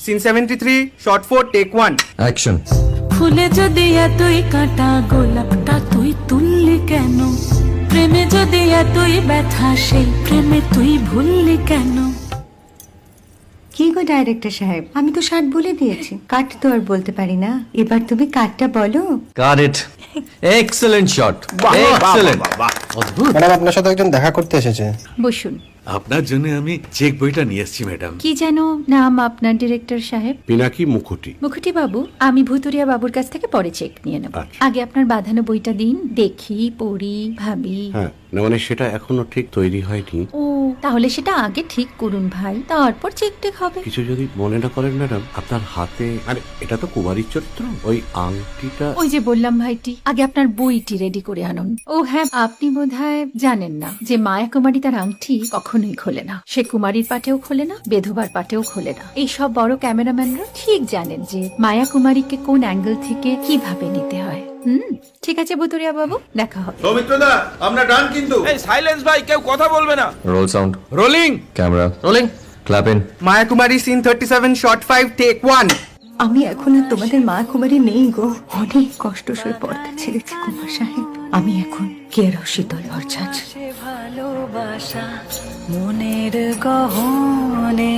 Scene 73 short 4 take 1 action. ফুলে যদি এতই কাঁটা গোলাপটা তুই তুললি কেন? প্রেমে যদি এতই ব্যথা সেই প্রেমে তুই ভুললি কেন? কি গো ডাইরেক্টর সাহেব, আমি তো 60 বলে দিয়েছি, কাট তো আর বলতে পারি না, এবার তুমি কাটটা বলো। Got it. Excellent shot, excellent. অদ্ভুত। ম্যাডাম আপনার সাথে একজন দেখা করতে এসেছে। বসুন। আপনার জন্য আমি চেক বইটা নিয়ে এসেছি ম্যাডাম। কি যেন নাম আপনার ডিরেক্টর সাহেব? পিনাকি মুখোটি। মুখুটি বাবু, আমি ভুতুরিয়া বাবুর কাছ থেকে পরে চেক নিয়ে নেব। আচ্ছা। আগে আপনার বাঁধানো বইটা দিন, দেখি, পড়ি, ভাবি। হ্যাঁ, না মানে সেটা এখনো ঠিক তৈরি হয়নি। ও, তাহলে সেটা আগে ঠিক করুন ভাই, তারপর চেক টেক হবে। কিছু যদি মনে না করেন ম্যাডাম, আপনার হাতে, আরে এটা তো কুমারীর চরিত্র, ওই আংটিটা। ওই যে বললাম ভাইটি, আগে আপনার বইটি রেডি করে আনুন। ও হ্যাঁ, আপনি বোধহয় জানেন না যে মায়া কুমারী তার আংটি কখনোই খোলে না। সে কুমারীর পাটেও খোলে না, বেধবার পাটেও খোলে না। এই সব বড় ক্যামেরাম্যানরা ঠিক জানেন যে মায়া কুমারীকে কোন অ্যাঙ্গেল থেকে কিভাবে নিতে হয়। ঠিক আছে ভুতুরিয়া বাবু, দেখা হবে। সৌমিত্রদা, আমরা ডান কিন্তু। এই সাইলেন্স ভাই, কেউ কথা বলবে না। Roll sound, rolling. Camera rolling, clap in. Maya Kumari scene 37 shot 5 take 1 আমি এখন আর তোমাদের মা কুমারী নেই গো, অনেক কষ্ট সয়ে পড়তে ছেড়েছি কুমার সাহেব। আমি এখন কেরো শীতল ভরছাছ। ভালোবাসা মনের গহনে।